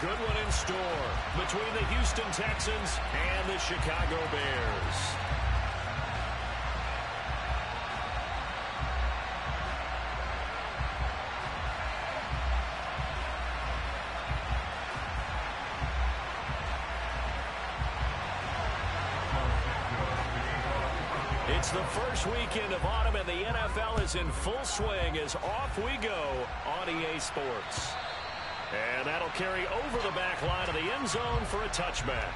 good one in store between the Houston Texans and the Chicago Bears. It's the first weekend of autumn, and the NFL is in full swing as off we go on EA Sports. And that'll carry over the back line of the end zone for a touchback.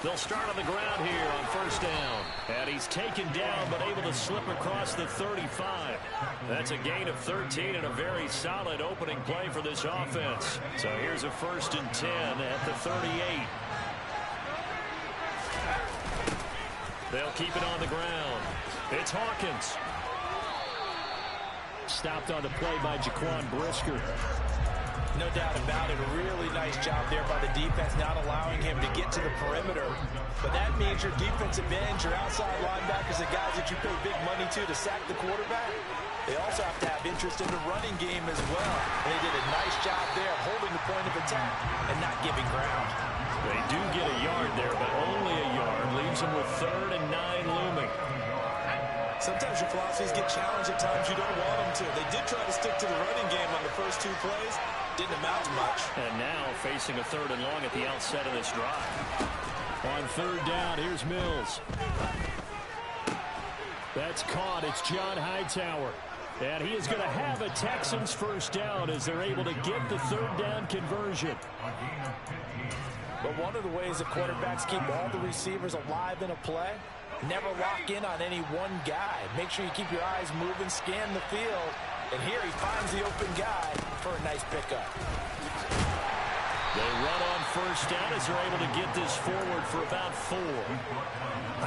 They'll start on the ground here on first down. And he's taken down but able to slip across the 35. That's a gain of 13 and a very solid opening play for this offense. So here's a 1st and 10 at the 38. They'll keep it on the ground. It's Hawkins. Stopped on the play by Jaquan Brisker. No doubt about it. A really nice job there by the defense, not allowing him to get to the perimeter. But that means your defensive ends, your outside linebackers, the guys that you pay big money to sack the quarterback, they also have to have interest in the running game as well. And they did a nice job there holding the point of attack and not giving ground. They do get a yard there, but only a yard. Leaves them with 3rd and 9 looming. Sometimes your philosophies get challenged at times you don't want them to. They did try to stick to the running game on the first 2 plays. Didn't amount to much. And now facing a 3rd and long at the outset of this drive. On 3rd down, here's Mills. That's caught. It's John Hightower. And he is going to have a Texans 1st down as they're able to get the 3rd down conversion. But one of the ways that quarterbacks keep all the receivers alive in a play, never lock in on any one guy. Make sure you keep your eyes moving, scan the field. And here he finds the open guy for a nice pickup. They run on 1st down as they're able to get this forward for about 4.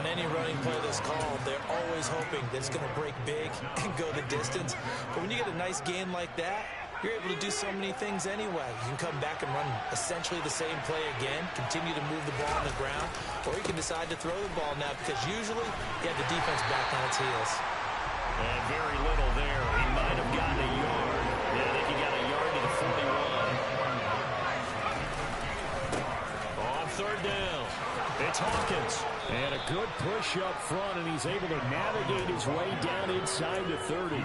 On any running play that's called, they're always hoping that it's going to break big and go the distance. But when you get a nice gain like that, you're able to do so many things anyway. You can come back and run essentially the same play again, continue to move the ball on the ground, or you can decide to throw the ball now because usually you have the defense back on its heels. And very little there. He might have gotten a yard. Yeah, I think he got a yard to the 41. On 3rd down, it's Hawkins. And a good push up front, and he's able to navigate his way down inside the 30.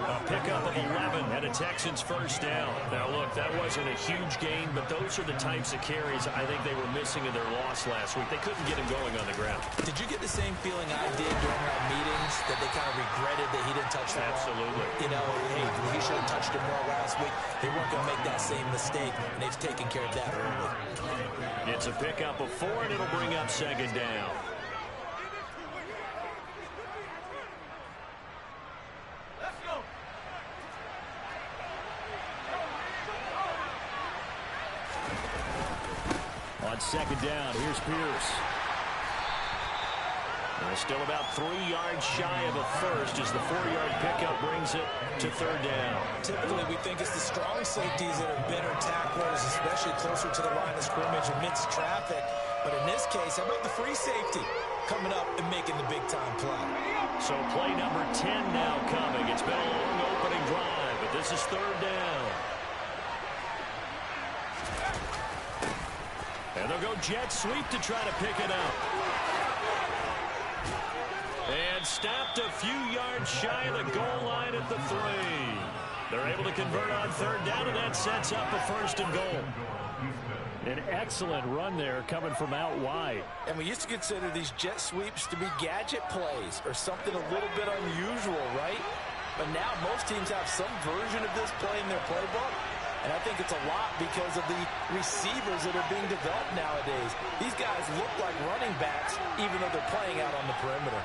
A pickup of 11 and a Texans 1st down. Now, look, that wasn't a huge gain, but those are the types of carries I think they were missing in their loss last week. They couldn't get him going on the ground. Did you get the same feeling I did during our meetings, that they kind of regretted that he didn't touch the ball? Absolutely. You know, hey, he should have touched it more last week. They weren't going to make that same mistake, and they've taken care of that early. It's a pickup of 4, and it'll bring up 2nd down. On 2nd down, here's Pierce. They're still about 3 yards shy of a first as the 4-yard pickup brings it to 3rd down. Typically, we think it's the strong safeties that are better tacklers, especially closer to the line of scrimmage amidst traffic. But in this case, how about the free safety coming up and making the big-time play? So play number 10 now coming. It's been a long opening drive, but this is 3rd down. And they'll go jet sweep to try to pick it up. And stopped a few yards shy of the goal line at the 3. They're able to convert on 3rd down, and that sets up a 1st and goal. An excellent run there coming from out wide. And we used to consider these jet sweeps to be gadget plays or something a little bit unusual, right? But now most teams have some version of this play in their playbook. And I think it's a lot because of the receivers that are being developed nowadays. These guys look like running backs even though they're playing out on the perimeter.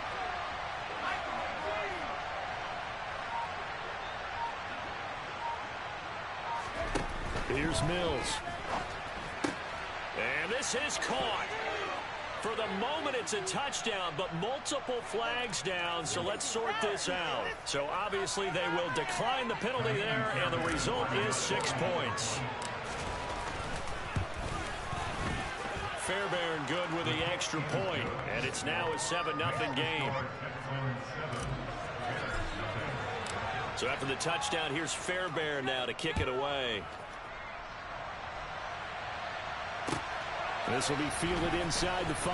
Here's Mills. And this is caught. For the moment, it's a touchdown, but multiple flags down, so let's sort this out. So obviously they will decline the penalty there, and the result is 6 points. Fairbairn good with the extra point, and it's now a 7-0 game. So after the touchdown, here's Fairbairn now to kick it away. This will be fielded inside the 5.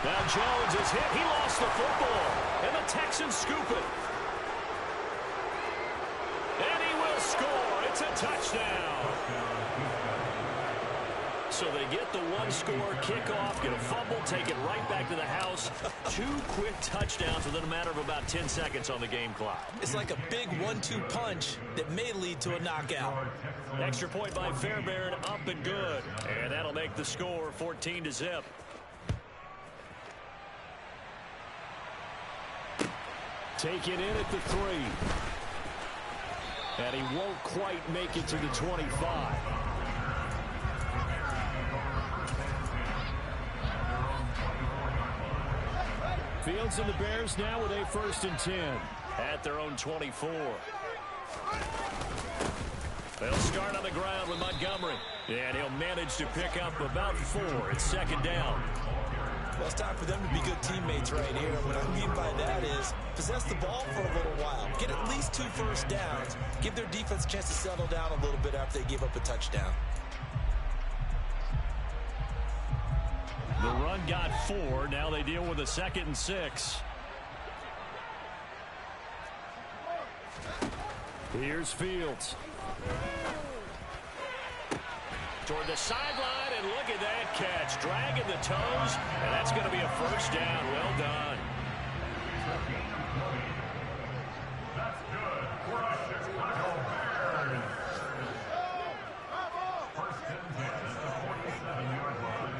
Now Jones is hit. He lost the football, and the Texans scoop it. And he will score. It's a touchdown. So they get the one-score kickoff, get a fumble, take it right back to the house. 2 quick touchdowns within a matter of about 10 seconds on the game clock. It's like a big 1-2 punch that may lead to a knockout. Extra point by Fairbairn, up and good. And that'll make the score 14-0. Take it in at the 3. And he won't quite make it to the 25. Fields and the Bears now with a 1st and 10 at their own 24. They'll start on the ground with Montgomery, and he'll manage to pick up about 4. It's 2nd down. Well, it's time for them to be good teammates right here. What I mean by that is possess the ball for a little while, get at least 2 first downs, give their defense a chance to settle down a little bit after they give up a touchdown. The run got 4. Now they deal with a 2nd and 6. Here's Fields. Toward the sideline, and look at that catch. Dragging the toes, and that's going to be a 1st down. Well done. That's good for a Chicago Bears. 1st and 10 at the 47-yard line.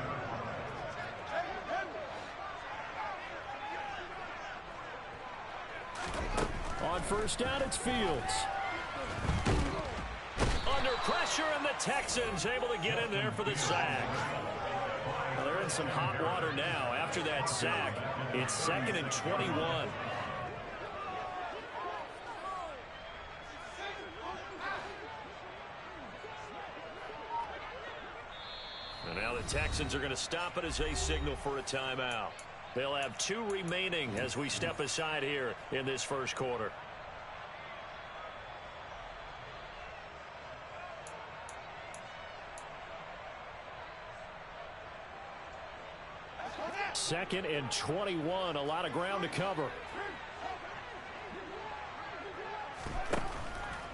On 1st down, it's Fields. Under pressure, and the Texans able to get in there for the sack. Well, they're in some hot water now. After that sack, it's 2nd and 21. And now the Texans are going to stop it as they signal for a timeout. They'll have 2 remaining as we step aside here in this 1st quarter. Second and 21, a lot of ground to cover.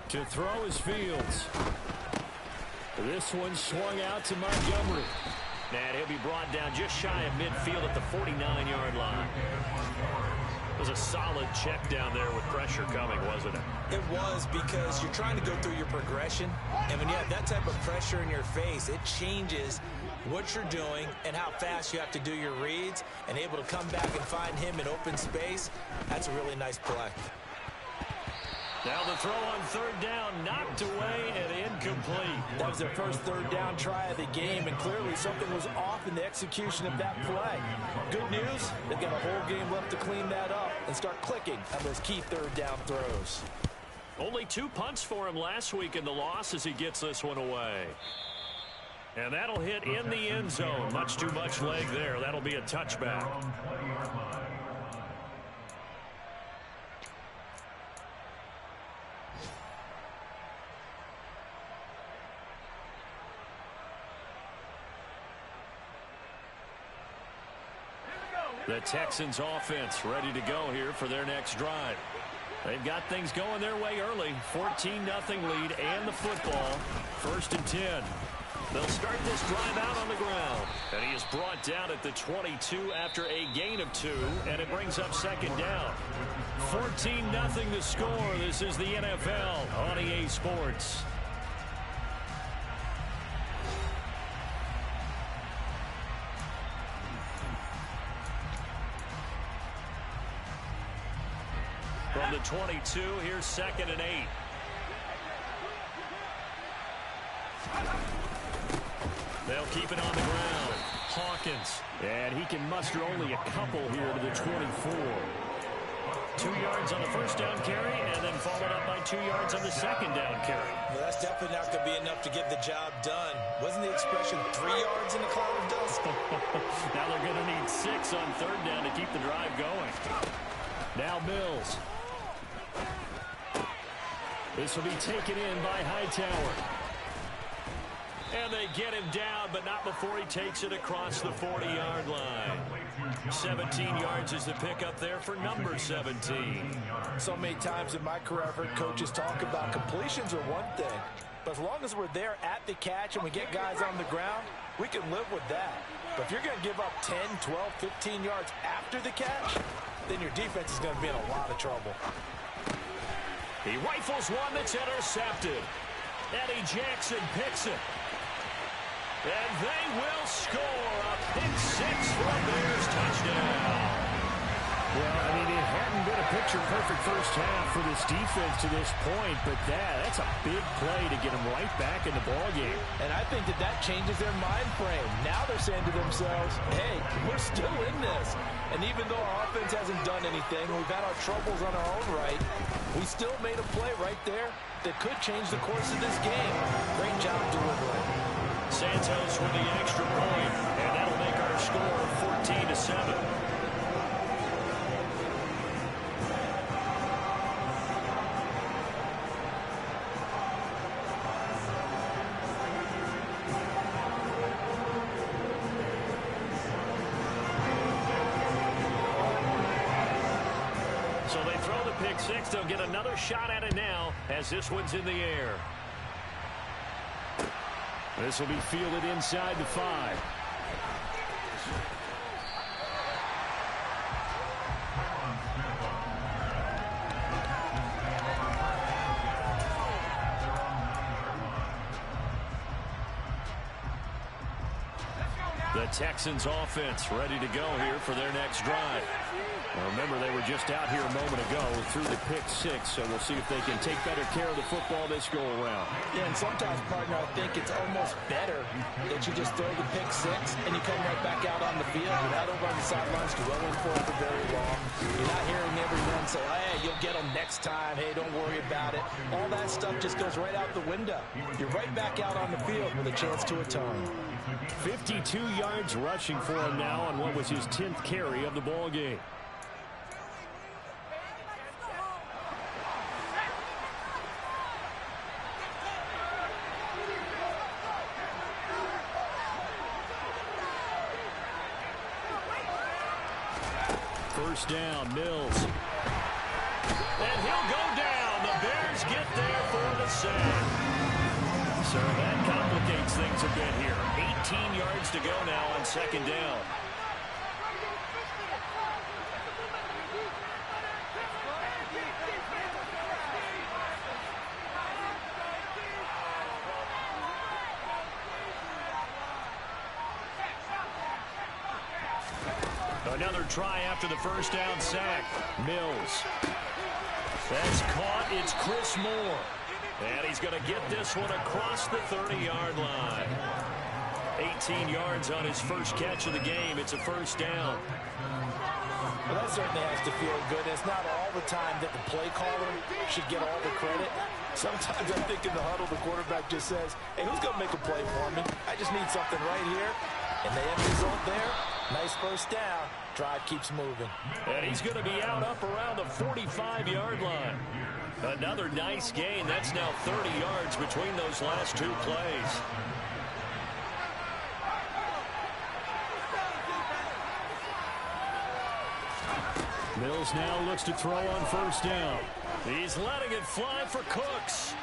To throw is Fields. This one swung out to Montgomery. And he'll be brought down just shy of midfield at the 49-yard line. It was a solid check down there with pressure coming, wasn't it? It was, because you're trying to go through your progression, and when you have that type of pressure in your face, it changes what you're doing and how fast you have to do your reads, and able to come back and find him in open space. That's a really nice play. Now the throw on 3rd down, knocked away and incomplete. That was their first 3rd down try of the game, and clearly something was off in the execution of that play. Good news, they've got a whole game left to clean that up and start clicking on those key 3rd down throws. Only 2 punts for him last week in the loss as he gets this one away. And that'll hit in the end zone. Much too much leg there. That'll be a touchback. The Texans offense ready to go here for their next drive. They've got things going their way early. 14-0 lead and the football. 1st and 10. They'll start this drive out on the ground. And he is brought down at the 22 after a gain of 2. And it brings up 2nd down. 14-0 the score. This is the NFL on EA Sports. From the 22, here's 2nd and 8. They'll keep it on the ground. Hawkins. And he can muster only a couple here to the 24. 2 yards on the first down carry, and then followed up by 2 yards on the second down carry. Well, that's definitely not going to be enough to get the job done. Wasn't the expression 3 yards in a cloud of dust? Now they're going to need 6 on third down to keep the drive going. Now Mills. This will be taken in by Hightower. And they get him down, but not before he takes it across the 40-yard line. 17 yards is the pickup there for number 17. So many times in my career, I've heard coaches talk about completions are one thing. But as long as we're there at the catch and we get guys on the ground, we can live with that. But if you're going to give up 10, 12, 15 yards after the catch, then your defense is going to be in a lot of trouble. He rifles one that's intercepted. Eddie Jackson picks it. And they will score a pick six for a Bears touchdown. Well, I mean, it hadn't been a picture-perfect first half for this defense to this point, but that's a big play to get them right back in the ballgame. And I think that changes their mind frame. Now they're saying to themselves, hey, we're still in this. And even though our offense hasn't done anything, we've had our troubles on our own right, we still made a play right there that could change the course of this game. Great job delivering. Santos with the extra point, and that'll make our score 14-7. So they throw the pick six. They'll get another shot at it now as this one's in the air. This will be fielded inside the 5. The Texans offense ready to go here for their next drive. Now remember, they were just out here a moment ago through the pick six, so we'll see if they can take better care of the football this go-around. Yeah, and sometimes, partner, I think it's almost better that you just throw the pick six and you come right back out on the field. You're not over on the sidelines dwelling for it for very long. You're not hearing everyone say, hey, you'll get them next time. Hey, don't worry about it. All that stuff just goes right out the window. You're right back out on the field with a chance to atone. 52 yards rushing for him now on what was his 10th carry of the ball game. First down, Mills. And he'll go down. The Bears get there for the sack. So that complicates things a bit here. 18 yards to go now on second down. Another try after the first down sack. Mills. That's caught. It's Chris Moore. And he's going to get this one across the 30-yard line. 18 yards on his first catch of the game. It's a first down. Well, that certainly has to feel good. It's not all the time that the play caller should get all the credit. Sometimes I think in the huddle, the quarterback just says, hey, who's going to make a play for me? I just need something right here. And the end result there, nice first down. Drive keeps moving. And he's going to be out up around the 45-yard line. Another nice gain. That's now 30 yards between those last two plays. Mills now looks to throw on first down. He's letting it fly for Cooks.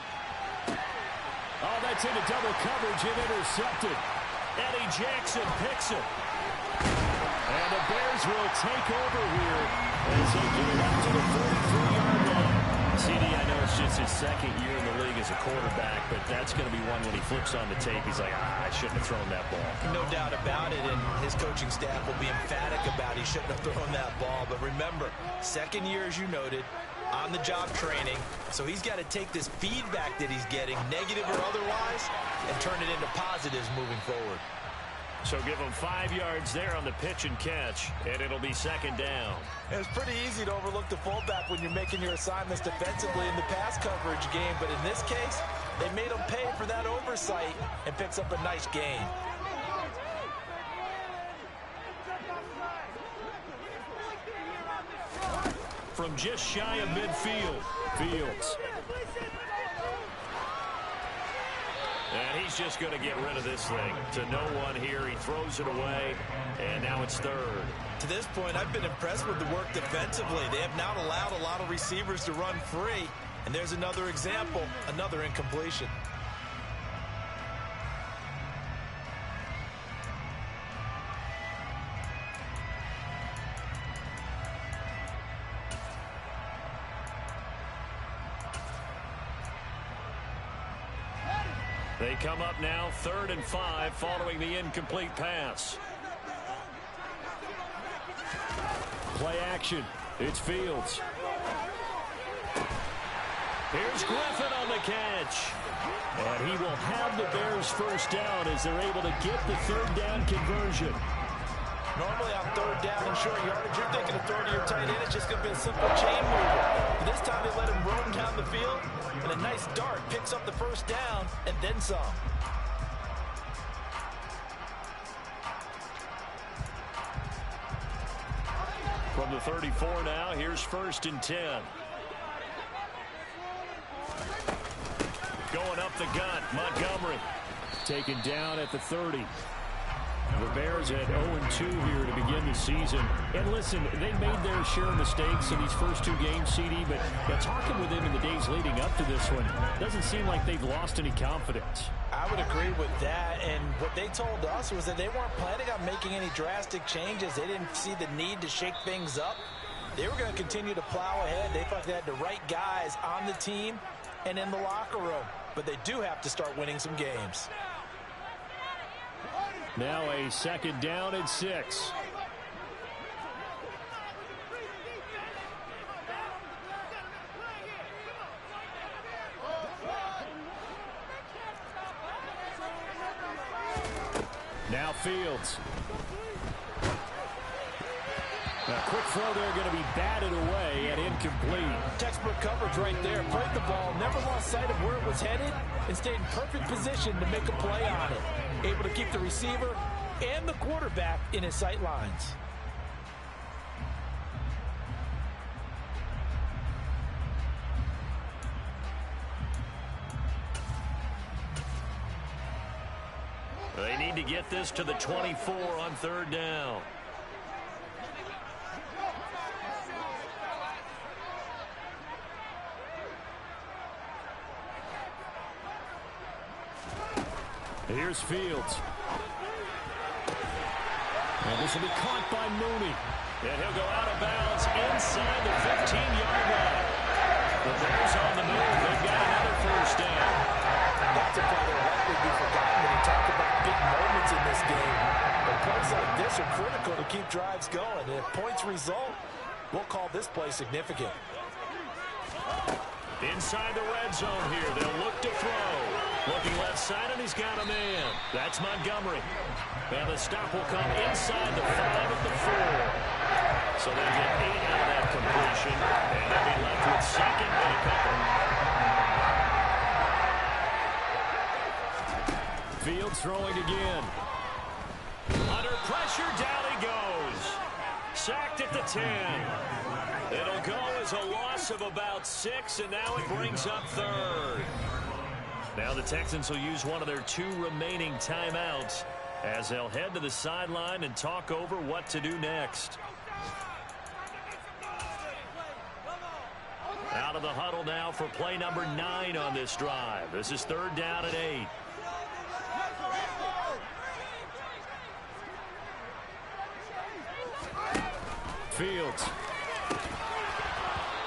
Oh, that's into double coverage and intercepted. Eddie Jackson picks it. And the Bears will take over here as they get it up to the 43-yard line. CD, I know it's just his second year in the league as a quarterback, but that's going to be one when he flips on the tape. He's like, I shouldn't have thrown that ball. No doubt about it, and his coaching staff will be emphatic about he shouldn't have thrown that ball. But remember, second year, as you noted, on-the-job training. So he's got to take this feedback that he's getting, negative or otherwise, and turn it into positives moving forward. So give him 5 yards there on the pitch and catch, and it'll be second down. It's pretty easy to overlook the fullback when you're making your assignments defensively in the pass coverage game, but in this case, they made him pay for that oversight and picks up a nice gain. From just shy of midfield, Fields. And he's just going to get rid of this thing. To no one here, he throws it away, and now it's third. To this point, I've been impressed with the work defensively. They have not allowed a lot of receivers to run free. And there's another example, another incompletion. They come up now, 3rd and 5, following the incomplete pass. Play action. It's Fields. Here's Griffin on the catch. And he will have the Bears first down as they're able to get the 3rd down conversion. Normally on 3rd down and short yardage, you're thinking of throwing to your tight end. It's just going to be a simple chain mover. But this time they let him roam down the field, and a nice dart picks up the first down and then some. From the 34 now, here's 1st and 10. Going up the gut, Montgomery. Taken down at the 30. The Bears at 0-2 here to begin the season. And listen, they made their share of mistakes in these first 2 games, CD, but talking with them in the days leading up to this one, doesn't seem like they've lost any confidence. I would agree with that, and what they told us was that they weren't planning on making any drastic changes. They didn't see the need to shake things up. They were going to continue to plow ahead. They felt they had the right guys on the team and in the locker room, but they do have to start winning some games. Now a 2nd down and 6. Now Fields. A quick throw there, going to be batted away and incomplete. Textbook coverage right there. Played the ball, never lost sight of where it was headed, and stayed in perfect position to make a play on it. Able to keep the receiver and the quarterback in his sight lines. They need to get this to the 24 on 3rd down. Here's Fields. And this will be caught by Mooney. And he'll go out of bounds inside the 15-yard line. The Bears on the move. They've got another first down. That's a play that will likely be forgotten when you talk about big moments in this game. But plays like this are critical to keep drives going. And if points result, we'll call this play significant. Inside the red zone here. They'll look to throw. Looking left side, and he's got a man. That's Montgomery. And the stop will come inside the 5 at the 4. So they get 8 out of that completion. And they'll be left with 2nd and a couple. Fields throwing again. Under pressure, down he goes. Sacked at the 10. It'll go as a loss of about 6, and now it brings up 3rd. Now the Texans will use one of their 2 remaining timeouts as they'll head to the sideline and talk over what to do next. Out of the huddle now for play number 9 on this drive. This is 3rd down and 8. Fields.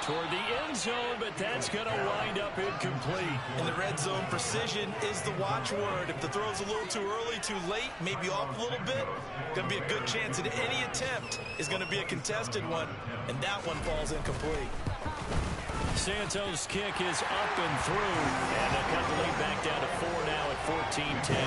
Toward the end zone, but that's going to wind up incomplete. In the red zone, precision is the watchword. If the throw's a little too early, too late, maybe off a little bit, going to be a good chance that any attempt is going to be a contested one, and that one falls incomplete. Santos' kick is up and through, and they cut the lead back down to 4 now at 14-10.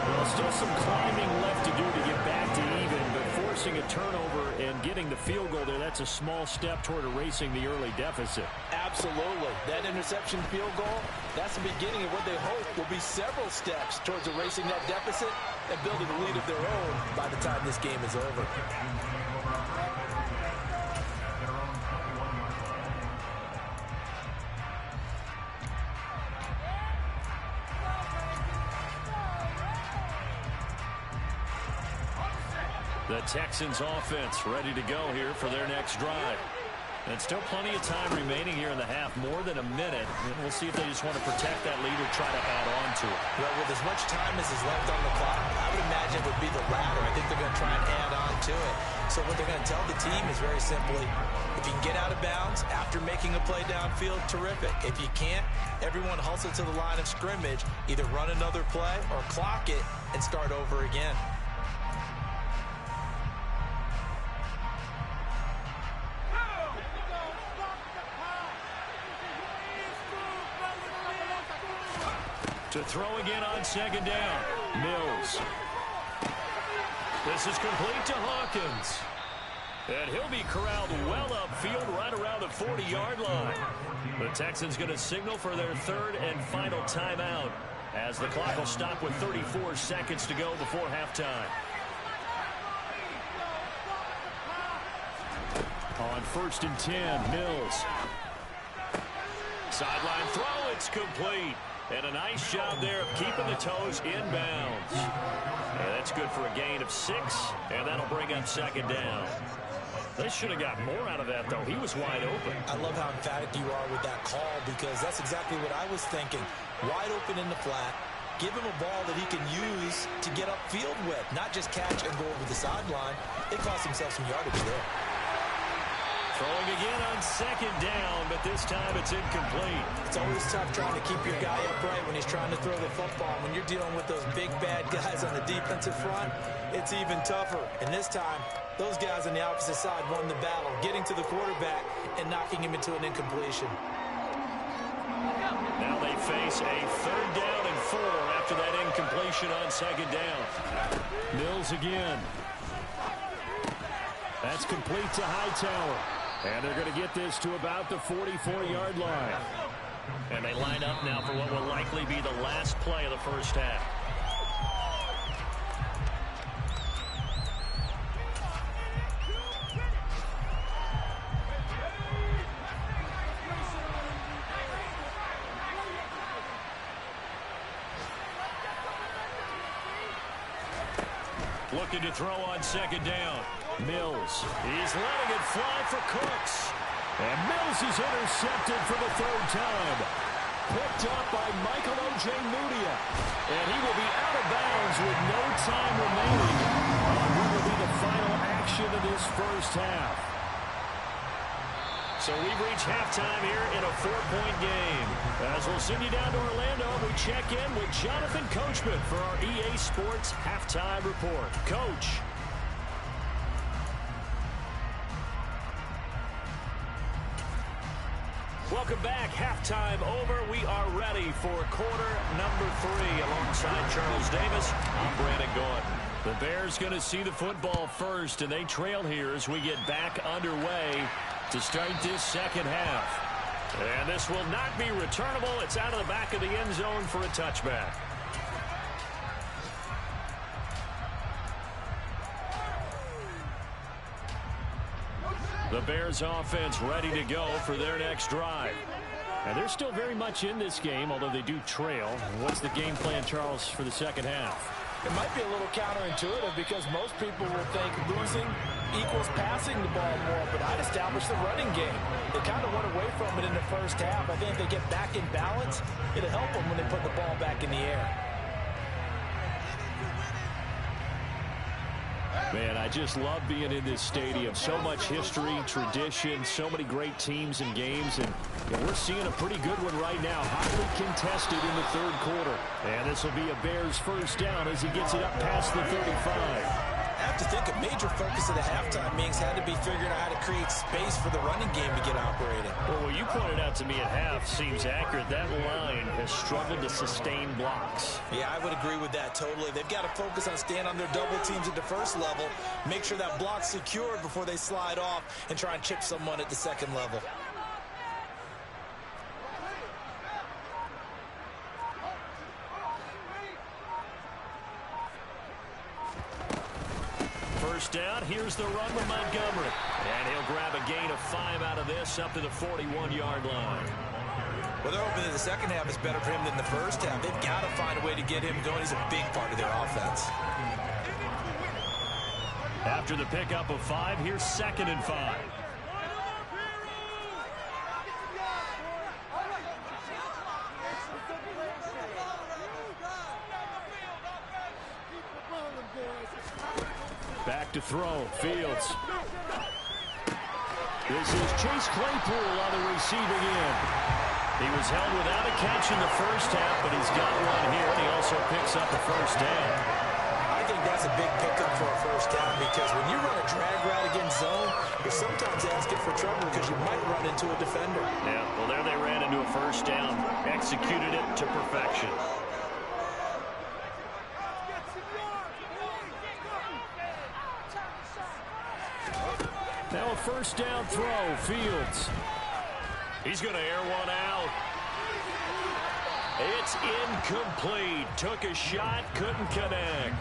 Well, still some climbing left to do to get back to even, but forcing a turnover and getting the field goal there, that's a small step toward erasing the early deficit. Absolutely. That interception field goal, that's the beginning of what they hope will be several steps towards erasing that deficit and building a lead of their own by the time this game is over. The Texans offense ready to go here for their next drive. And still plenty of time remaining here in the half, more than a minute. And we'll see if they just want to protect that lead or try to add on to it. Well, with as much time as is left on the clock, I would imagine it would be the latter. I think they're going to try and add on to it. So what they're going to tell the team is very simply, if you can get out of bounds after making a play downfield, terrific. If you can't, everyone hustle to the line of scrimmage, either run another play or clock it and start over again. To throw again on second down. Mills. This is complete to Hawkins. And he'll be corralled well upfield right around the 40-yard line. The Texans going to signal for their third and final timeout as the clock will stop with 34 seconds to go before halftime. On 1st and 10, Mills. Sideline throw, it's complete. And a nice job there of keeping the toes inbounds. And that's good for a gain of 6, and that'll bring up second down. They should have got more out of that, though. He was wide open. I love how emphatic you are with that call, because that's exactly what I was thinking. Wide open in the flat. Give him a ball that he can use to get upfield with, not just catch and go over the sideline. They cost themselves some yardage there. Throwing again on second down, but this time it's incomplete. It's always tough trying to keep your guy upright when he's trying to throw the football. When you're dealing with those big, bad guys on the defensive front, it's even tougher. And this time, those guys on the opposite side won the battle, getting to the quarterback and knocking him into an incompletion. Now they face a 3rd down and 4 after that incompletion on second down. Mills again. That's complete to Hightower. And they're going to get this to about the 44-yard line. And they line up now for what will likely be the last play of the first half. Looking to throw on second down. Mills. He's letting it fly for Cooks. And Mills is intercepted for the 3rd time. Picked up by Michael O.J. Mudia. And he will be out of bounds with no time remaining on what will be the final action of this first half. So we've reached halftime here in a 4-point game. As we'll send you down to Orlando, we check in with Jonathan Coachman for our EA Sports Halftime Report. Coach. Welcome back. Halftime over. We are ready for quarter number 3. Alongside Charles Davis, I'm Brandon Gordon. The Bears going to see the football first, and they trail here as we get back underway to start this second half. And this will not be returnable. It's out of the back of the end zone for a touchback. The Bears offense ready to go for their next drive. And they're still very much in this game, although they do trail. What's the game plan, Charles, for the second half? It might be a little counterintuitive because most people will think losing equals passing the ball more, but I'd establish the running game. They kind of went away from it in the first half. I think if they get back in balance, it'll help them when they put the ball back in the air. Man, I just love being in this stadium. So much history, tradition, so many great teams and games, and we're seeing a pretty good one right now. Hotly contested in the 3rd quarter. And this will be a Bears first down as he gets it up past the 35. I have to think a major focus of the halftime meetings had to be figuring out how to create space for the running game to get operating. Well, you pointed out to me at half seems accurate. That line has struggled to sustain blocks. Yeah, I would agree with that totally. They've got to focus on staying on their double teams at the first level, make sure that block's secured before they slide off and try and chip someone at the second level. First down, here's the run with Montgomery. And he'll grab a gain of 5 out of this up to the 41-yard line. Well, they're hoping that the second half is better for him than the first half. They've got to find a way to get him going. He's a big part of their offense. After the pickup of 5, here's 2nd and 5. Back to throw. Fields. This is Chase Claypool on the receiving end. He was held without a catch in the first half, but he's got one here, and he also picks up a first down. I think that's a big pickup for a first down because when you run a drag route against zone, you're sometimes asking for trouble because you might run into a defender. Yeah, well, there they ran into a first down. Executed it to perfection. Now a first down throw. Fields. He's going to air one out. It's incomplete. Took a shot, couldn't connect.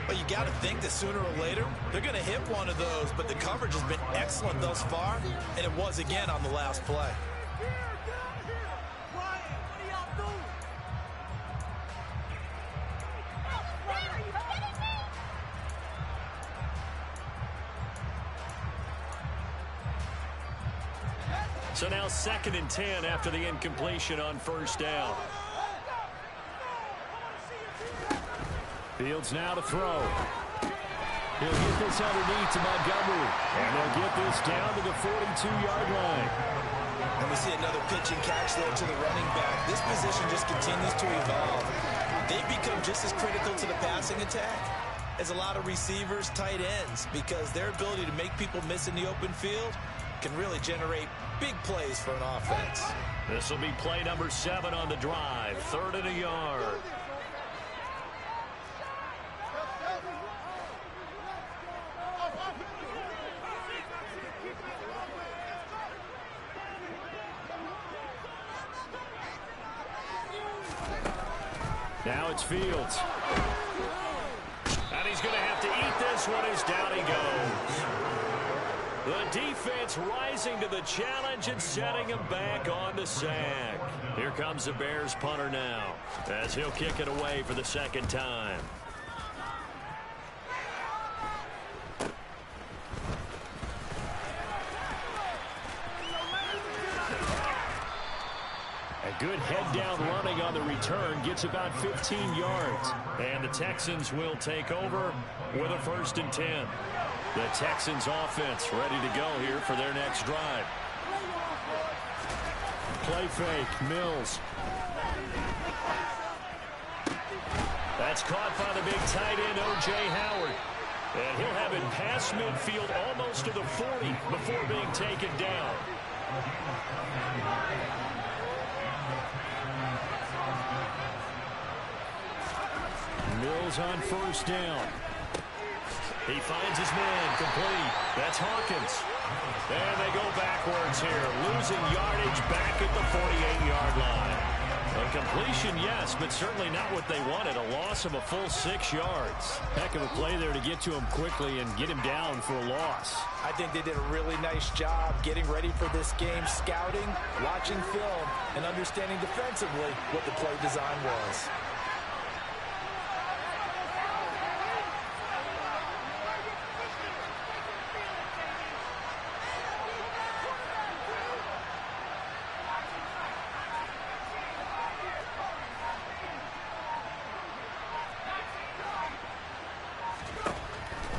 But you got to think that sooner or later, they're going to hit one of those. But the coverage has been excellent thus far, and it was again on the last play. So now 2nd and 10 after the incompletion on first down. Fields now to throw. He'll get this underneath to Montgomery. And they'll get this down to the 42-yard line. And we see another pitch and catch there to the running back. This position just continues to evolve. They become just as critical to the passing attack as a lot of receivers, tight ends, because their ability to make people miss in the open field can really generate big plays for an offense. This will be play number 7 on the drive. 3rd and a yard. Now it's Fields. And he's going to have to eat this one as down he goes. The defense rising to the challenge and setting him back on the sack. Here comes the Bears punter now as he'll kick it away for the second time. A good head down running on the return gets about 15 yards. And the Texans will take over with a 1st and 10. The Texans offense ready to go here for their next drive. Play fake, Mills. That's caught by the big tight end, O.J. Howard. And he'll have it past midfield almost to the 40 before being taken down. Mills on first down. He finds his man, complete. That's Hawkins. And they go backwards here, losing yardage back at the 48-yard line. A completion, yes, but certainly not what they wanted. A loss of a full 6 yards. Heck of a play there to get to him quickly and get him down for a loss. I think they did a really nice job getting ready for this game, scouting, watching film, and understanding defensively what the play design was.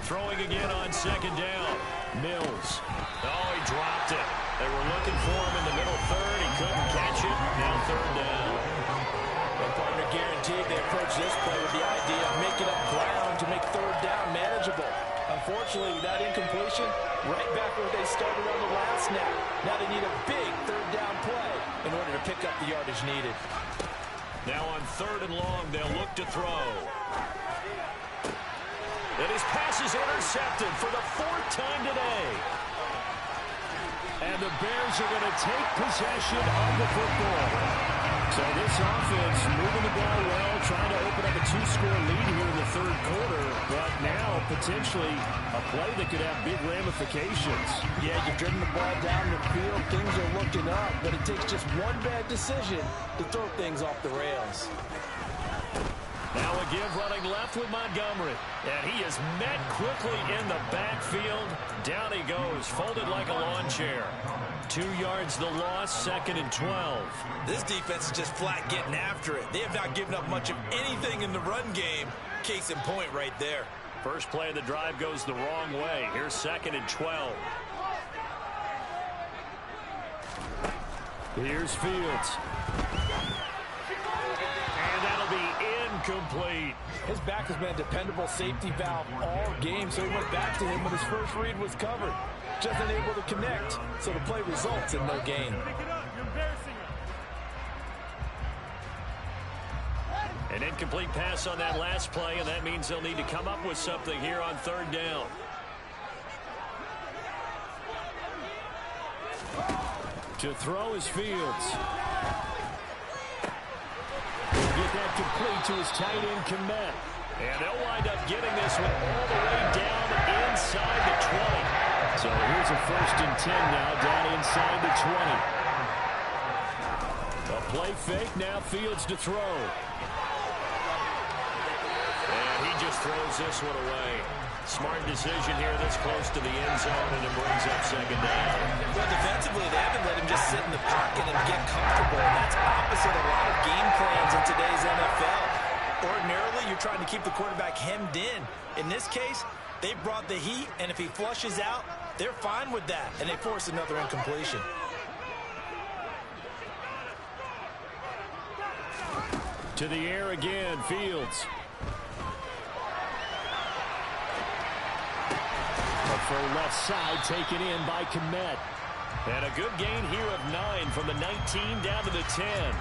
Throwing again on second down. Mills. Oh, he dropped it. They were looking for him in the middle third. He couldn't catch it. Now 3rd down. Well, partner, guaranteed they approach this play with the idea of making up ground to make 3rd down manageable. unfortunately, with that incompletion, right back where they started on the last snap. Now they need a big third down play in order to pick up the yardage needed. Now on 3rd and long, they'll look to throw. And his pass is intercepted for the 4th time today. And the Bears are going to take possession of the football. So this offense moving the ball well, trying to open up a 2-score lead here in the 3rd quarter. But now potentially a play that could have big ramifications. Yeah, you've driven the ball down the field. Things are looking up, but it takes just one bad decision to throw things off the rails. Now a give running left with Montgomery. And he is met quickly in the backfield. Down he goes, folded like a lawn chair. 2 yards the loss, 2nd and 12. This defense is just flat getting after it. They have not given up much of anything in the run game. Case in point right there. First play of the drive goes the wrong way. Here's 2nd and 12. Here's Fields. And that'll be incomplete. His back has been a dependable safety valve all game, so he went back to him when his first read was covered. Just unable to connect, so the play results in no gain. An incomplete pass on that last play, and that means they'll need to come up with something here on 3rd down. To throw is Fields. He'll get that complete to his tight end, Komet. And they'll wind up getting this one all the way down inside the 20. So here's a 1st and 10 now, down inside the 20. A play fake, now Fields to throw. And he just throws this one away. Smart decision here this close to the end zone, and it brings up 2nd down. Well, defensively, they haven't let him just sit in the pocket and get comfortable. And that's opposite a lot of game plans in today's NFL. Ordinarily, you're trying to keep the quarterback hemmed in. In this case, they brought the heat, and if he flushes out, they're fine with that, and they force another incompletion. To the air again, Fields. For left side, taken in by Komet. And a good gain here of 9 from the 19 down to the 10.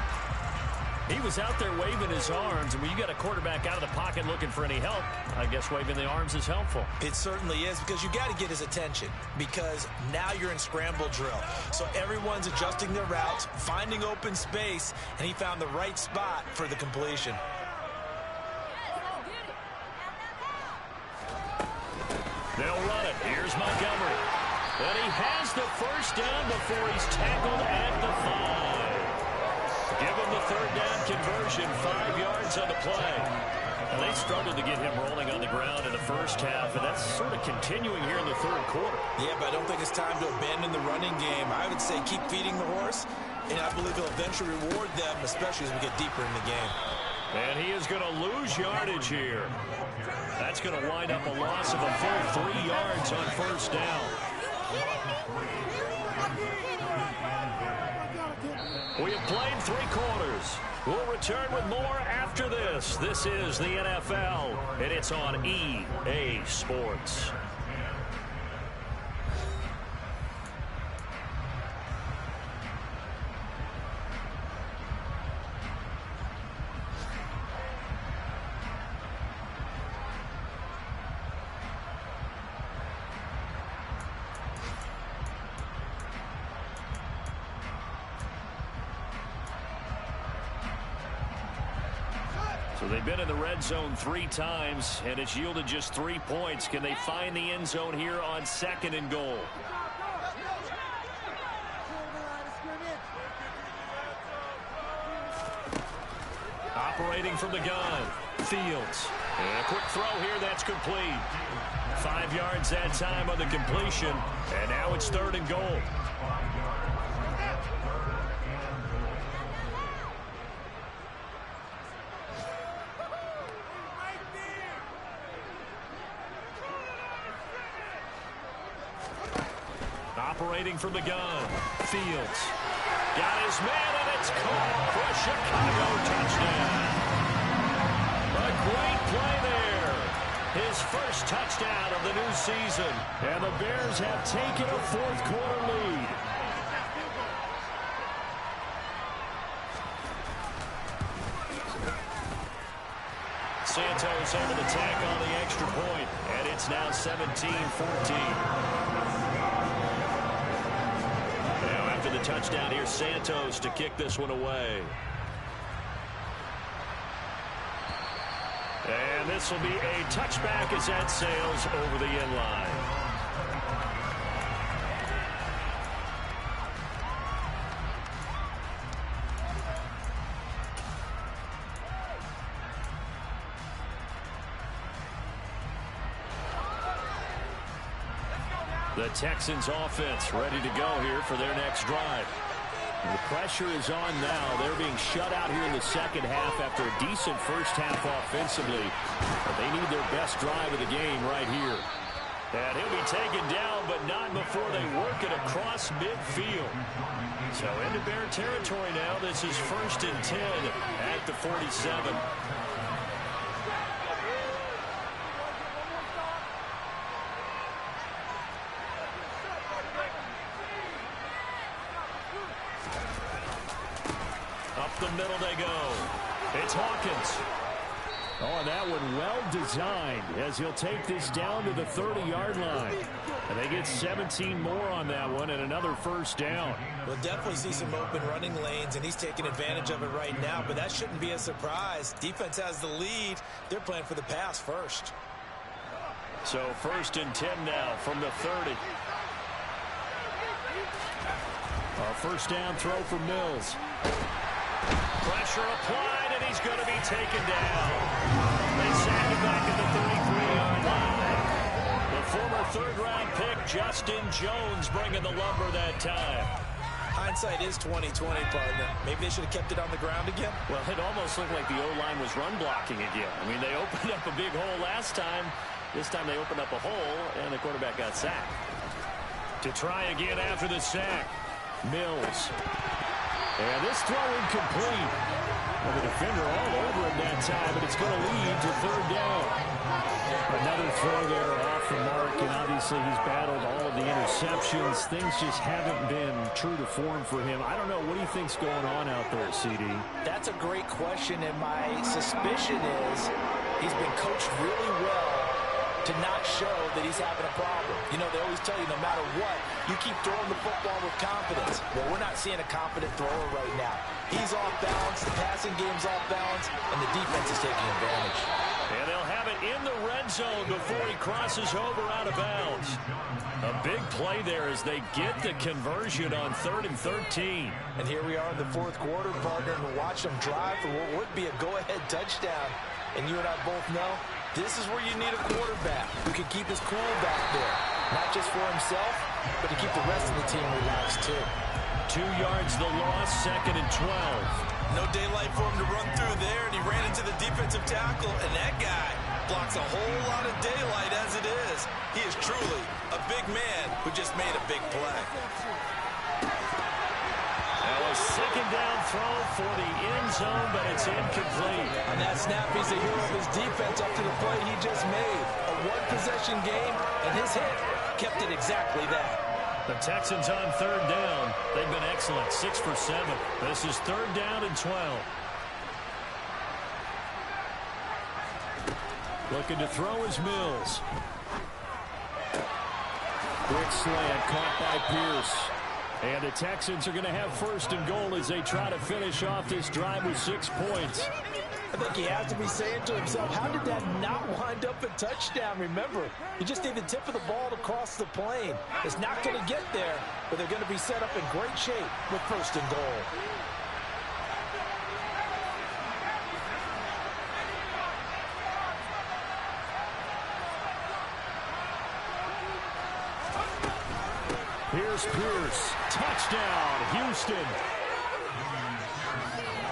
He was out there waving his arms, and when you got a quarterback out of the pocket looking for any help, I guess waving the arms is helpful. It certainly is, because you got to get his attention, because now you're in scramble drill. So everyone's adjusting their routes, finding open space, and he found the right spot for the completion. They'll run it. Here's Montgomery. And he has the 1st down before he's tackled at the 5. Give him the 3rd down conversion, 5 yards on the play. And they struggled to get him rolling on the ground in the first half, and that's sort of continuing here in the 3rd quarter. Yeah, but I don't think it's time to abandon the running game. I would say keep feeding the horse, and I believe he'll eventually reward them, especially as we get deeper in the game. And he is going to lose yardage here. That's going to wind up a loss of a full 3 yards on 1st down. We have played 3 quarters. We'll return with more after this. This is the NFL, and it's on EA Sports. So they've been in the red zone 3 times, and it's yielded just 3 points. Can they find the end zone here on 2nd and goal? Operating from the gun, Fields. And a quick throw here, that's complete. 5 yards that time on the completion, and now it's 3rd and goal. Operating from the gun, Fields. Got his man, and it's caught for a Chicago touchdown. A great play there. his first touchdown of the new season. And the Bears have taken a fourth-quarter lead. Santos able to tack on the extra point, and it's now 17-14. Now after the touchdown, here's Santos to kick this one away. And this will be a touchback as that sails over the end line. The Texans offense ready to go here for their next drive. The pressure is on now. They're being shut out here in the second half after a decent first half offensively. But they need their best drive of the game right here. And he'll be taken down, but not before they work it across midfield. So into Bear territory now. This is 1st and 10 at the 47. The middle they go. It's Hawkins. Oh, and that one well designed as he'll take this down to the 30-yard line. And they get 17 more on that one and another first down. We'll definitely see some open running lanes, and he's taking advantage of it right now, but that shouldn't be a surprise. Defense has the lead. They're playing for the pass first. So 1st and 10 now from the 30. A first down throw for Mills. Pressure applied, and he's going to be taken down. They sack him back at the 33-yard line. The former third-round pick, Justin Jones, bringing the lumber that time. Hindsight is 20/20, partner. Maybe they should have kept it on the ground again. Well, it almost looked like the O-line was run blocking again. I mean, they opened up a big hole last time. This time they opened up a hole, and the quarterback got sacked. To try again after the sack, Mills. And this throw incomplete. Well, the defender all over him that time, but it's going to lead to 3rd down. Another throw there off the mark, and obviously he's battled all of the interceptions. Things just haven't been true to form for him. I don't know. What do you think's going on out there, CD? That's a great question, and my suspicion is he's been coached really well to not show that he's having a problem. You know, they always tell you no matter what, you keep throwing the football with confidence. Well, we're not seeing a confident thrower right now. He's off balance, the passing game's off balance, and the defense is taking advantage. And they'll have it in the red zone before he crosses over out of bounds. A big play there as they get the conversion on 3rd and 13. And here we are in the 4th quarter, partner, and watch them drive for what would be a go-ahead touchdown. And you and I both know this is where you need a quarterback who can keep his cool back there. Not just for himself, but to keep the rest of the team relaxed, too. 2 yards the loss, 2nd and 12. No daylight for him to run through there, and he ran into the defensive tackle, and that guy blocks a whole lot of daylight as it is. He is truly a big man who just made a big play. Now a 2nd down throw for the end zone, but it's incomplete. On that snap, he's a hero of his defense up to the play he just made. A one-possession game, and his hit kept it exactly that. The Texans on 3rd down. They've been excellent, 6 for 7. This is 3rd down and 12. Looking to throw is Mills. Quick slant caught by Pierce. And the Texans are going to have 1st and goal as they try to finish off this drive with 6 points. I think he has to be saying to himself, how did that not wind up a touchdown? Remember, you just need the tip of the ball to cross the plane. It's not going to get there, but they're going to be set up in great shape with 1st and goal. Here's Pierce. Touchdown, Houston.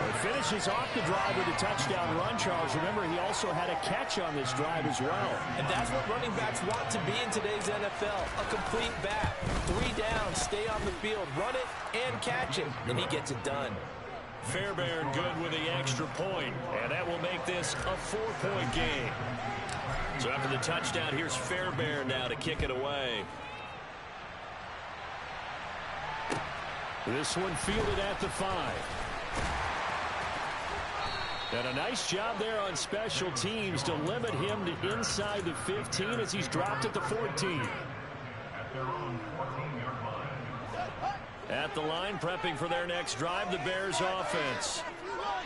It finishes off the drive with a touchdown run, Charles. Remember, he also had a catch on this drive as well. And that's what running backs want to be in today's NFL, a complete back. 3 downs, stay on the field, run it and catch it, and he gets it done. Fairbairn good with the extra point, and that will make this a 4-point game. So after the touchdown, here's Fairbairn now to kick it away. This one fielded at the 5. And a nice job there on special teams to limit him to inside the 15 as he's dropped at the 14. At their own 14-yard line. At the line, prepping for their next drive, the Bears offense.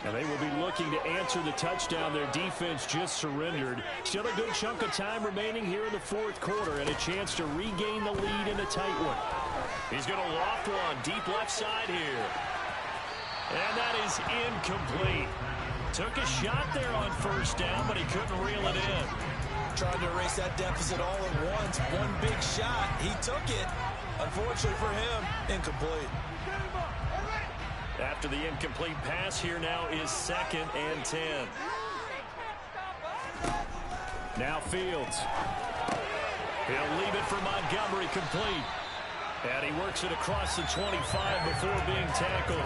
And they will be looking to answer the touchdown their defense just surrendered. Still a good chunk of time remaining here in the fourth quarter and a chance to regain the lead in a tight one. He's going to loft one deep left side here. And that is incomplete. Took a shot there on first down, but he couldn't reel it in. Trying to erase that deficit all at once. One big shot. He took it. Unfortunately for him, incomplete. After the incomplete pass, here now is 2nd and 10. Now Fields. He'll leave it for Montgomery complete. And he works it across the 25 before being tackled.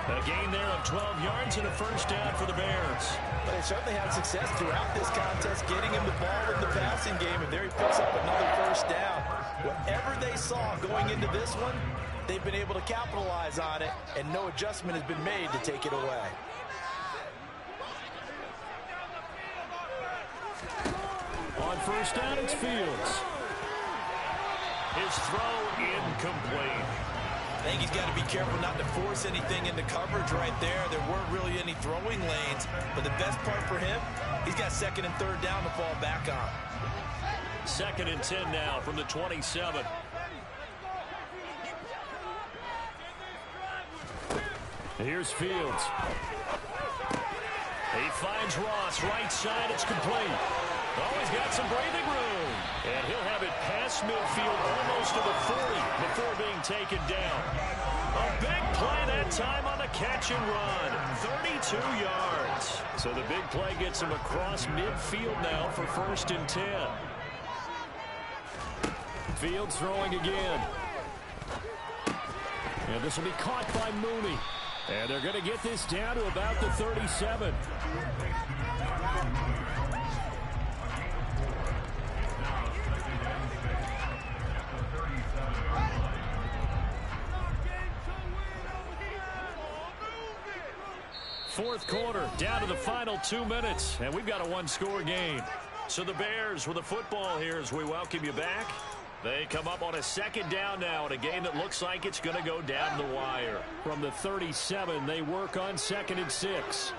A gain there of 12 yards and a first down for the Bears. But they certainly had success throughout this contest, getting him the ball in the passing game, and there he picks up another first down. Whatever they saw going into this one, they've been able to capitalize on it, and no adjustment has been made to take it away. On first down, it's Fields. His throw incomplete. I think he's got to be careful not to force anything into coverage right there. There weren't really any throwing lanes, but the best part for him, he's got 2nd and 3rd down to fall back on. 2nd and 10 now from the 27. Here's Fields. He finds Ross, right side, it's complete. Oh, he's got some breathing room. And he'll have it past midfield almost to the 40 before being taken down. A big play that time on the catch and run. 32 yards. So the big play gets him across midfield now for 1st and 10. Fields throwing again. And this will be caught by Mooney. And they're going to get this down to about the 37. Fourth quarter, down to the final 2 minutes, and we've got a one-score game. So the Bears with the football here as we welcome you back. They come up on a 2nd down now in a game that looks like it's going to go down the wire. From the 37, they work on 2nd and 6.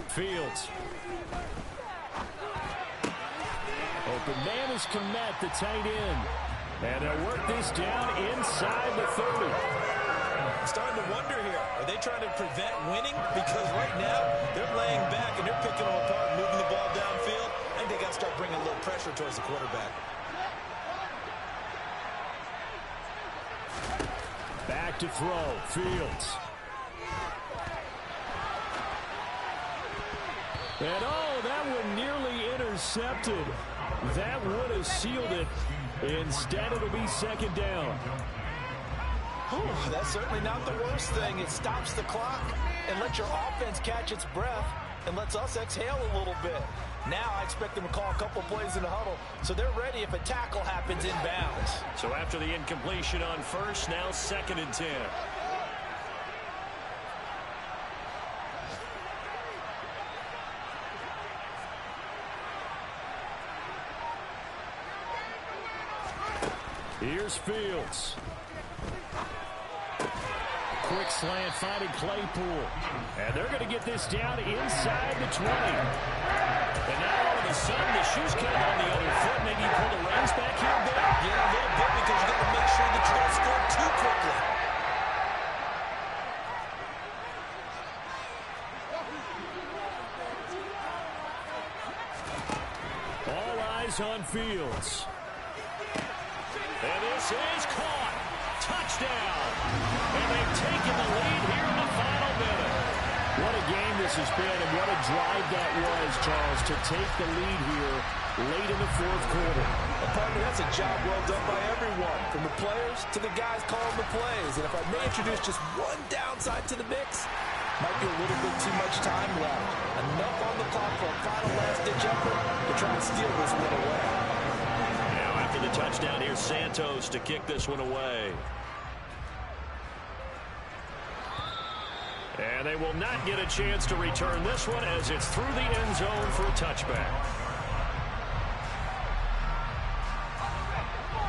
Fields. Open man is Kmet, the tight end. And they'll work this down inside the 30. I'm starting to wonder here, are they trying to prevent winning? Because right now, they're laying back and they're picking them apart, moving the ball downfield. I think they got to start bringing a little pressure towards the quarterback. Back to throw, Fields. And oh, that one nearly intercepted. That would have sealed it. Instead, it'll be 2nd down. Whew, that's certainly not the worst thing. It stops the clock and lets your offense catch its breath and lets us exhale a little bit. Now I expect them to call a couple plays in the huddle, so they're ready if a tackle happens inbounds. So after the incompletion on first, now 2nd and 10. Here's Fields. Quick slant finding Claypool. And they're going to get this down inside the 20. And now all of a sudden the shoe's kind of on the other foot. Maybe you pull the reins back here a bit. Yeah, a little bit because you got to make sure that you don't score too quickly. All eyes on Fields. And this is caught. Touchdown. And they've taken the lead here in the final minute. What a game this has been, and what a drive that was, Charles, to take the lead here late in the fourth quarter. Partner, that's a job well done by everyone, from the players to the guys calling the plays. And if I may introduce just one downside to the mix, might be a little bit too much time left. Enough on the clock for a final last-ditch effort to try and steal this one away. Now after the touchdown, here's Santos to kick this one away. And they will not get a chance to return this one as it's through the end zone for a touchback.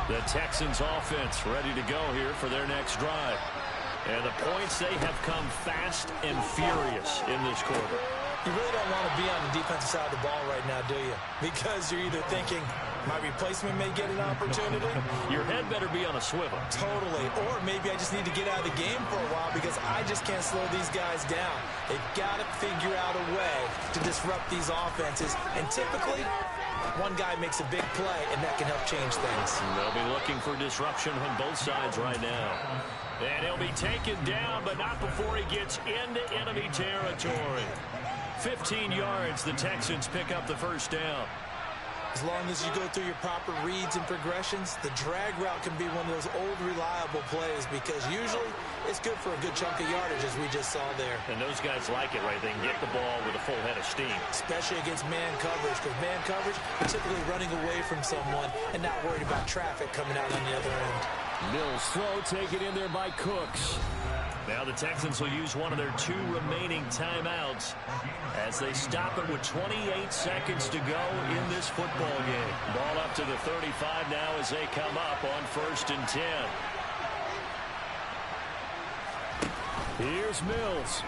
The Texans offense ready to go here for their next drive. And the points, they have come fast and furious in this quarter. You really don't want to be on the defensive side of the ball right now, do you? Because you're either thinking, my replacement may get an opportunity. Your head better be on a swivel. Totally. Or maybe I just need to get out of the game for a while because I just can't slow these guys down. They've got to figure out a way to disrupt these offenses. And typically, one guy makes a big play, and that can help change things. They'll be looking for disruption on both sides right now. And he'll be taken down, but not before he gets into enemy territory. 15 yards, the Texans pick up the first down. As long as you go through your proper reads and progressions, the drag route can be one of those old reliable plays because usually it's good for a good chunk of yardage, as we just saw there. And those guys like it, right? They can get the ball with a full head of steam. Especially against man coverage, because man coverage, you're typically running away from someone and not worried about traffic coming out on the other end. Mills throw taken in there by Cooks. Now the Texans will use one of their 2 remaining timeouts as they stop it with 28 seconds to go in this football game. Ball up to the 35 now as they come up on 1st and 10. Here's Mills.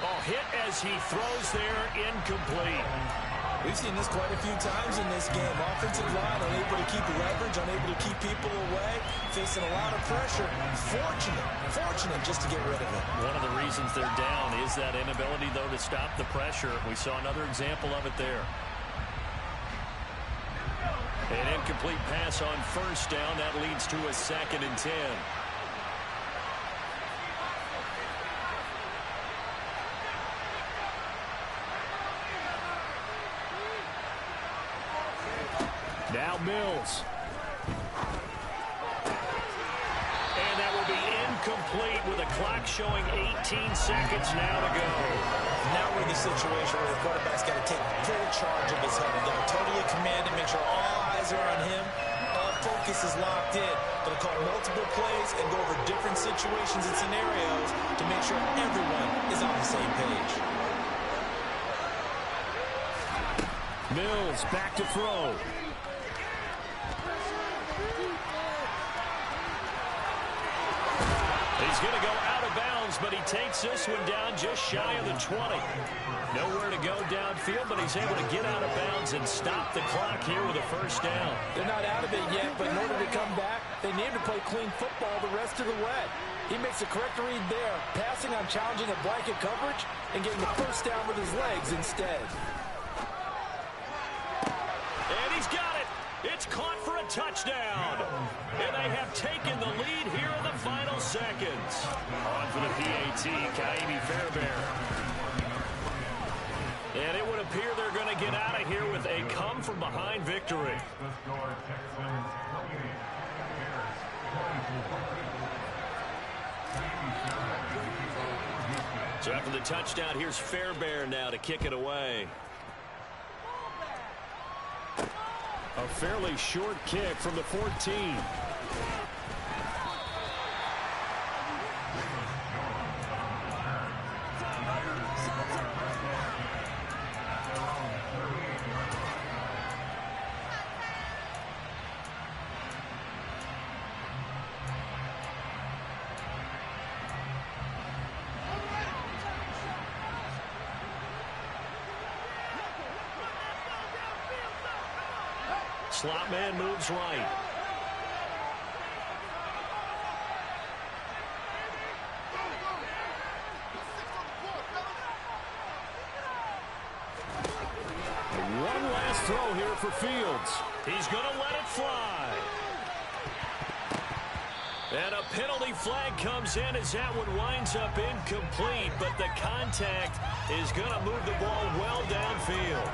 Oh, hit as he throws there, incomplete. We've seen this quite a few times in this game. Offensive line unable to keep leverage, unable to keep people away, facing a lot of pressure. Fortunate just to get rid of it. One of the reasons they're down is that inability, though, to stop the pressure. We saw another example of it there. An incomplete pass on 1st down. That leads to a 2nd and 10. Now Mills. And that will be incomplete with the clock showing 18 seconds now to go. Now we're in the situation where the quarterback's got to take full charge of his huddle. Got to totally command it, make sure all eyes are on him. All focus is locked in. Going to call multiple plays and go over different situations and scenarios to make sure everyone is on the same page. Mills back to throw. He's going to go out of bounds, but he takes this one down just shy of the 20. Nowhere to go downfield, but he's able to get out of bounds and stop the clock here with a 1st down. They're not out of it yet, but in order to come back, they need to play clean football the rest of the way. He makes the correct read there, passing on challenging a blanket coverage and getting the 1st down with his legs instead. And he's got it. It's caught for a touchdown. And they have taken the lead here in the final seconds. On for the PAT, Kaimi Fairbairn. And it would appear they're going to get out of here with a come-from-behind victory. So after the touchdown, here's Fairbairn now to kick it away. A fairly short kick from the 14. Slot man moves right. One last throw here for Fields. He's going to let it fly. And a penalty flag comes in as that one winds up incomplete, but the contact is going to move the ball well downfield.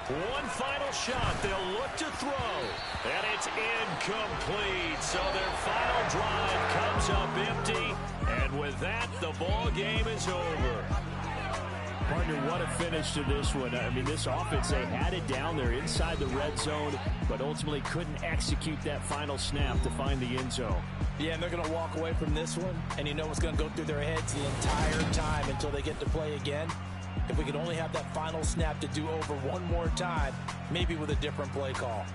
One final shot. They'll look to throw. And it's incomplete. So their final drive comes up empty. And with that, the ball game is over. Partner, what a finish to this one. I mean, this offense, they had it down there inside the red zone, but ultimately couldn't execute that final snap to find the end zone. Yeah, and they're going to walk away from this one, and you know what's going to go through their heads the entire time until they get to play again. If we could only have that final snap to do over one more time, maybe with a different play call.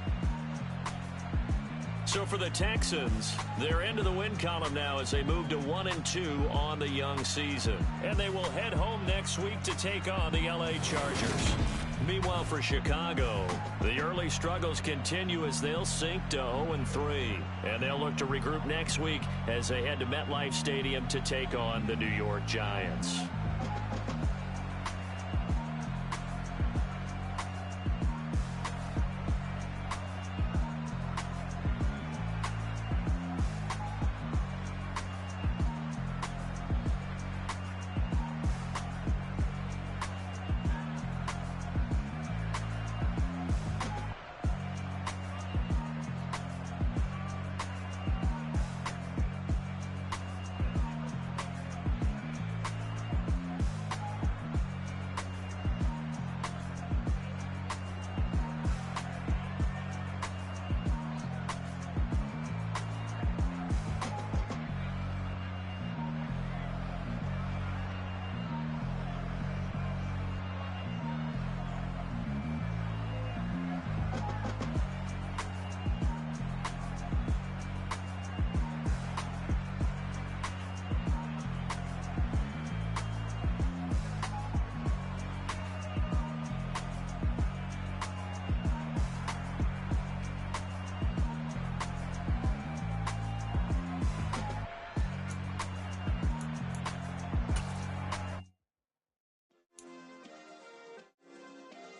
So for the Texans, they're into the win column now as they move to 1-2 on the young season. And they will head home next week to take on the LA Chargers. Meanwhile, for Chicago, the early struggles continue as they'll sink to 0-3. And they'll look to regroup next week as they head to MetLife Stadium to take on the New York Giants.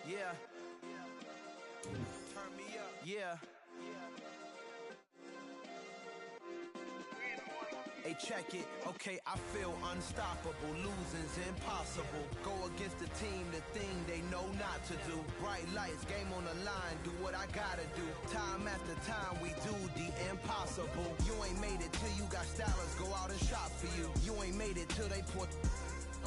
Yeah. Turn me up. Yeah. Hey, check it. Okay, I feel unstoppable. Losing's impossible. Go against the team, the thing they know not to do. Bright lights, game on the line. Do what I gotta do. Time after time, we do the impossible. You ain't made it till you got stylers go out and shop for you. You ain't made it till they put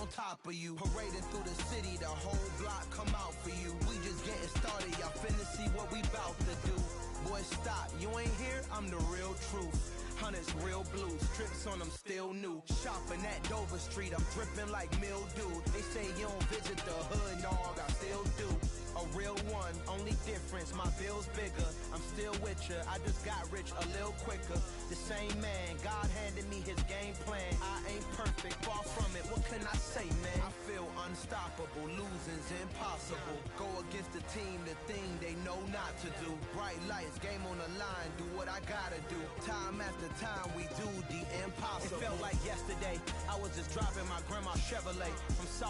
on top of you. Parading through the city, the whole block come out for you. We just getting started, y'all finna see what we bout to do. Boy, stop, you ain't here, I'm the real truth. Hunters, real blue, strips on them still new. Shopping at Dover Street, I'm dripping like mildew. They say you don't visit the hood, dog, I still do. A real one, only difference, my bill's bigger. I'm still with ya, I just got rich a little quicker. The same man, God handed me his game plan. I ain't perfect, far from it, what can I say, man? I feel unstoppable, losing's impossible. Go against the team, the thing they know not to do. Bright lights, game on the line, do what I gotta do. Time after time, we do the impossible. It felt like yesterday, I was just driving my grandma's Chevrolet from South